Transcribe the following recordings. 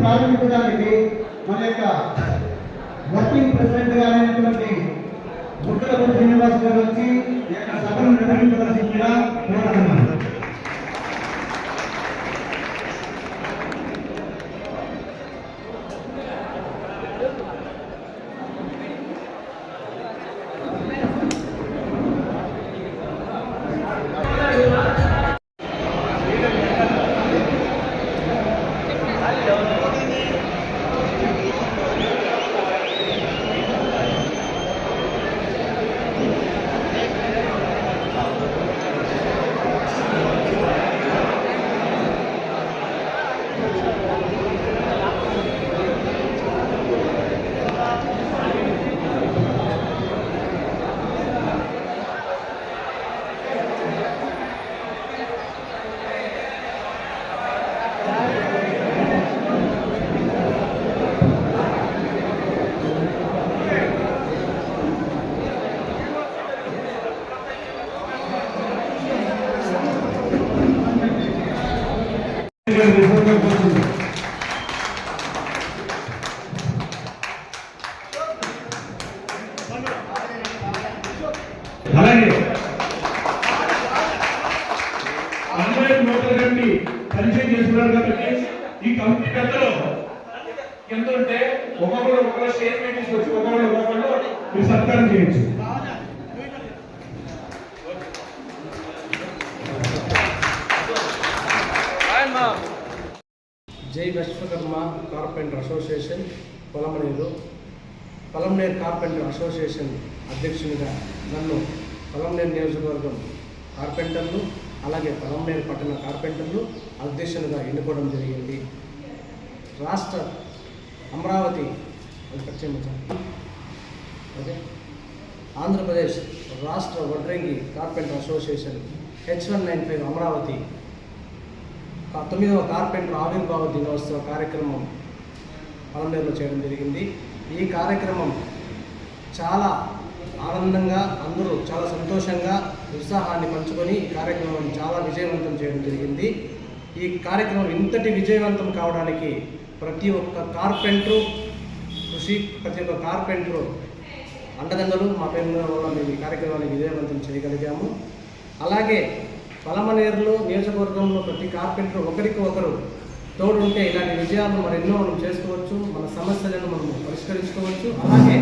ప్రారంభించడానికి మన యొక్క వర్కింగ్ ప్రెసిడెంట్ గారైనటువంటి బుట్టలపూడి శ్రీనివాస్ గారు వచ్చి ఈ యొక్క సభను నిర్వహించవలసిందిగా కోరుతున్నాను. అలాగే అందరూ నోట్ల కట్టి పరిచయం చేస్తున్నారు కాబట్టి ఈ కమిటీ పెద్దలు ఎందుకంటే ఒక్కొక్కరు స్టేజ్ మీద తీసుకొచ్చి ఒక్కొక్కరు మీరు సత్కారం చేయొచ్చు. జై Vishwakarma carpenter association Palamaner Polamneru carpenter association అధ్యక్షునిగా నన్ను పొలంనేరు నియోజకవర్గం కార్పెంటర్లు అలాగే పొలంనేరు పట్టణ కార్పెంటర్లు అధ్యక్షునిగా ఎన్నుకోవడం జరిగింది. రాష్ట్ర అమరావతి ఓకే ఆంధ్రప్రదేశ్ రాష్ట్ర వడ్రంగి కార్పెంటర్ అసోసియేషన్ H195 అమరావతి 9వ కార్పెంటర్ ఆవిర్భావ దినోత్సవ కార్యక్రమం పొలంనేరులో చేయడం జరిగింది. ఈ కార్యక్రమం చాలా ఆనందంగా అందరూ చాలా సంతోషంగా ఉత్సాహాన్ని పంచుకొని ఈ కార్యక్రమం చాలా విజయవంతం చేయడం జరిగింది. ఈ కార్యక్రమం ఇంతటి విజయవంతం కావడానికి ప్రతి ఒక్క కార్పెంటరు కృషి, ప్రతి ఒక్క కార్పెంటరు అండదండలు మా పేరు వల్ల మేము ఈ కార్యక్రమాన్ని విజయవంతం చేయగలిగాము. అలాగే పొలమనేరులో నియోజకవర్గంలో ప్రతి కార్పెంటర్ ఒకరికి ఒకరు తోడుంటే ఇలాంటి విజయాలను మరెన్నో మనం చేసుకోవచ్చు, మన సమస్యలను మనం పరిష్కరించుకోవచ్చు. అలాగే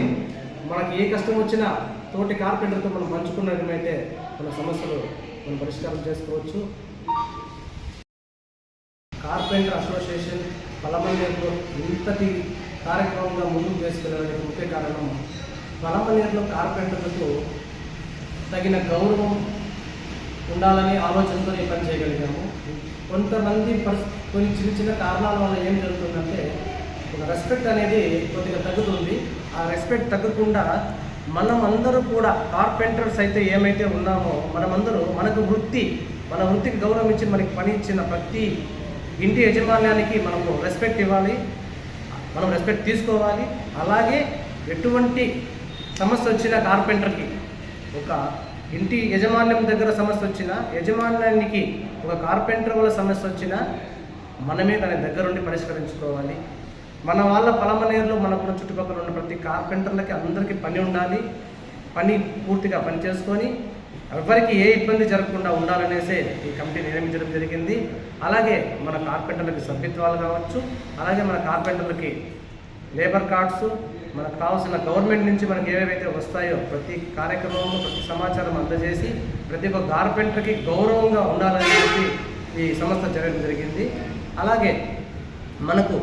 మనకి ఏ కష్టం వచ్చినా తోటి కార్పెంటర్తో మనం పంచుకున్నట్లయితే మన సమస్యలు మనం పరిష్కారం చేసుకోవచ్చు. కార్పెంటర్ అసోసియేషన్ పొలమనేరులో ఇంతటి కార్యక్రమంగా ముందుకు తీసుకెళ్ళడానికి ముఖ్య కారణం పొలమనేరులో కార్పెంటర్లకు తగిన గౌరవం ఉండాలని ఆలోచనతో ఈ పని చేయగలిగాము. కొంతమంది కొన్ని చిన్న చిన్న కారణాల వల్ల ఏం జరుగుతుందంటే ఒక రెస్పెక్ట్ అనేది కొద్దిగా తగ్గుతుంది. ఆ రెస్పెక్ట్ తగ్గకుండా మనమందరూ కూడా కార్పెంటర్స్ అయితే ఏమైతే ఉన్నామో మనమందరూ మన వృత్తికి గౌరవం ఇచ్చి మనకి పని ఇచ్చిన ప్రతి ఇంటి యజమాన్యానికి మనము రెస్పెక్ట్ ఇవ్వాలి, మనం రెస్పెక్ట్ తీసుకోవాలి. అలాగే ఎటువంటి సమస్య వచ్చినా కార్పెంటర్కి, ఒక ఇంటి యజమాన్యం దగ్గర సమస్య వచ్చినా, యజమాన్యానికి ఒక కార్పెంటర్ వల్ల సమస్య వచ్చినా మనమే దాని దగ్గరుండి పరిష్కరించుకోవాలి. మన వాళ్ళ పలమనేరులో మనకున్న చుట్టుపక్కల ఉన్న ప్రతి కార్పెంటర్లకి అందరికీ పని ఉండాలి. పని పూర్తిగా పని చేసుకొని ఎవరికి ఏ ఇబ్బంది జరగకుండా ఉండాలనేసే ఈ కమిటీ నియమించడం జరిగింది. అలాగే మన కార్పెంటర్లకి సభ్యత్వాలు కావచ్చు, అలాగే మన కార్పెంటర్లకి లేబర్ కార్డ్స్, మనకు కావాల్సిన గవర్నమెంట్ నుంచి మనకి ఏవేవైతే వస్తాయో ప్రతి కార్యక్రమంలో ప్రతి సమాచారం అందజేసి ప్రతి ఒక్క కార్పెంటర్కి గౌరవంగా ఉండాలని చెప్పి ఈ సంస్థ జరగడం జరిగింది. అలాగే మనకు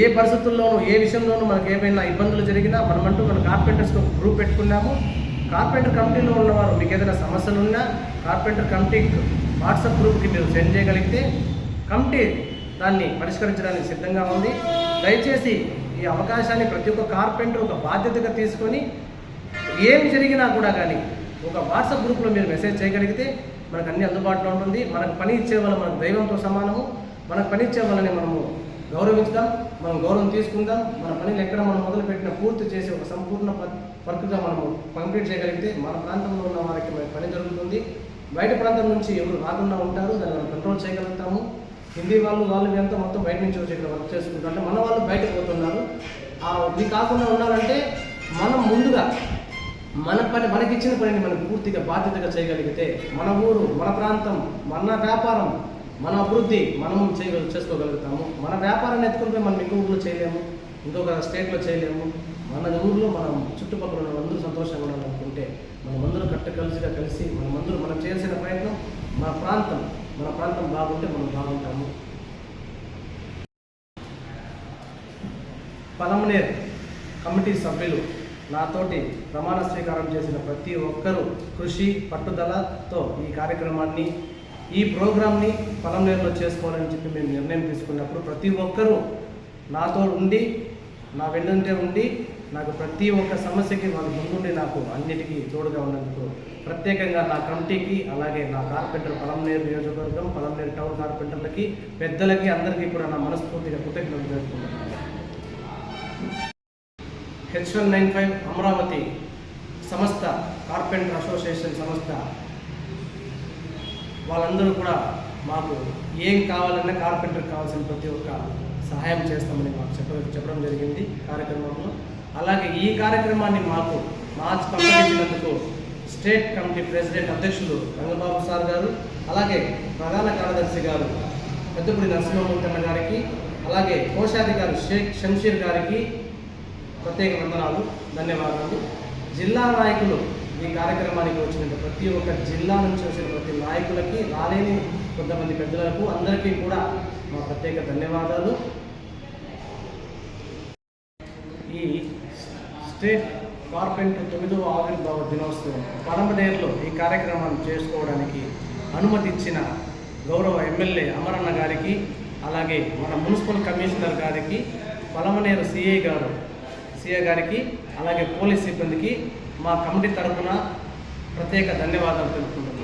ఏ పరిస్థితుల్లోనూ ఏ విషయంలోనూ మనకు ఏమైనా ఇబ్బందులు జరిగినా మనమంటూ మన కార్పెంటర్స్తో గ్రూప్ పెట్టుకున్నాము. కార్పెంటర్ కమిటీలో ఉన్నవారు మీకు ఏదైనా సమస్యలు ఉన్నా కార్పెంటర్ కమిటీ వాట్సాప్ గ్రూప్కి మీరు సెండ్ చేయగలిగితే కమిటీ దాన్ని పరిష్కరించడానికి సిద్ధంగా ఉంది. దయచేసి ఈ అవకాశాన్ని ప్రతి ఒక్క కార్పెంటర్ ఒక బాధ్యతగా తీసుకొని ఏమి జరిగినా కూడా కానీ ఒక వాట్సాప్ గ్రూప్లో మీరు మెసేజ్ చేయగలిగితే మనకు అన్ని అందుబాటులో ఉంటుంది. మనకు పని ఇచ్చే వాళ్ళు మనకు దైవంతో సమానము. మనకు పని ఇచ్చే వాళ్ళని మనము గౌరవించుదాం, మనం గౌరవం తీసుకుందాం. మన పనిని ఎక్కడ మనం మొదలుపెట్టిన పూర్తి చేసి ఒక సంపూర్ణ వర్క్గా మనము కంప్లీట్ చేయగలిగితే మన ప్రాంతంలో ఉన్న వారికి మన పని జరుగుతుంది. బయట ప్రాంతం నుంచి ఎవరు రాకుండా ఉంటారు, దాన్ని మనం కంట్రోల్ చేయగలుగుతాము. హిందీ వాళ్ళు ఎంత మొత్తం బయట నుంచి వచ్చి ఇక్కడ వర్క్ చేసుకుంటారు అంటే మన వాళ్ళు బయటకు పోతున్నారు. ఇది కాకుండా ఉండాలంటే మనం ముందుగా మన పని మనకిచ్చిన పనిని మనం పూర్తిగా బాధ్యతగా చేయగలిగితే మన ఊరు, మన ప్రాంతం, మన వ్యాపారం, మన అభివృద్ధి మనం చేసుకోగలుగుతాము. మన వ్యాపారాన్ని ఎత్తుకుంటే మనం ఇంకో ఊళ్ళో చేయలేము, ఇంకొక స్టేట్లో చేయలేము. మన ఊళ్ళో మనం చుట్టుపక్కల ఉన్న అందరూ సంతోషంగా ఉండాలనుకుంటే మనమందరూ కలిసి మనం చేయాల్సిన ప్రయత్నం మన ప్రాంతం బాగుంటే మనం బాగుంటాము. పలమనేరు కమిటీ సభ్యులు నాతోటి ప్రమాణ స్వీకారం చేసిన ప్రతి ఒక్కరూ కృషి పట్టుదలతో ఈ కార్యక్రమాన్ని, ఈ ప్రోగ్రామ్ని పలమనేరులో చేసుకోవాలని చెప్పి మేము నిర్ణయం తీసుకున్నప్పుడు ప్రతి ఒక్కరూ నాతో ఉండి, నా వెన్నంటే ఉండి, నాకు ప్రతి ఒక్క సమస్యకి వాళ్ళు ముందుండి నాకు అన్నిటికీ తోడుగా ఉన్నందుకు ప్రత్యేకంగా నా కమిటీకి, అలాగే నా కార్పెంటర్ పలమనేరు నియోజకవర్గం, పలమనేరు టౌన్ కార్పెంటర్లకి, పెద్దలకి, అందరికీ కూడా నా మనస్ఫూర్తిగా కృతజ్ఞతలు తెలుపుకుంటున్నాను. H195 అమరావతి సంస్థ, కార్పెంటర్ అసోసియేషన్ సంస్థ వాళ్ళందరూ కూడా మాకు ఏం కావాలన్నా కార్పెంటర్ కావాల్సిన ప్రతి ఒక్క సహాయం చేస్తామని మాకు చెప్పడం జరిగింది కార్యక్రమంలో. అలాగే ఈ కార్యక్రమాన్ని మాకు పంపించినందుకు స్టేట్ కమిటీ ప్రెసిడెంట్ అధ్యక్షులు రంగబాబు సార్ గారు, అలాగే ప్రధాన కార్యదర్శి గారు పెద్దపూడి నరసింహమూర్తి గారికి, అలాగే కోశాధికారి షేక్ షంషీర్ గారికి ప్రత్యేక వందనాలు, ధన్యవాదాలు. జిల్లా నాయకులు ఈ కార్యక్రమానికి వచ్చిన ప్రతి ఒక్క జిల్లా నుంచి వచ్చిన ప్రతి నాయకులకి, రాలేని కొంతమంది పెద్దలకు అందరికీ కూడా మా ప్రత్యేక ధన్యవాదాలు. ఈ స్టేట్ కార్పెంటర్ 9వ ఆవిర్భావ దినోత్సవం పలమనేరులో ఈ కార్యక్రమాన్ని చేసుకోవడానికి అనుమతి ఇచ్చిన గౌరవ ఎమ్మెల్యే అమరన్న గారికి, అలాగే మన మున్సిపల్ కమిషనర్ గారికి, పలమనేరు సిఐ గారికి, అలాగే పోలీస్ సిబ్బందికి మా కమిటీ తరఫున ప్రత్యేక ధన్యవాదాలు తెలుపుకుంటున్నాను.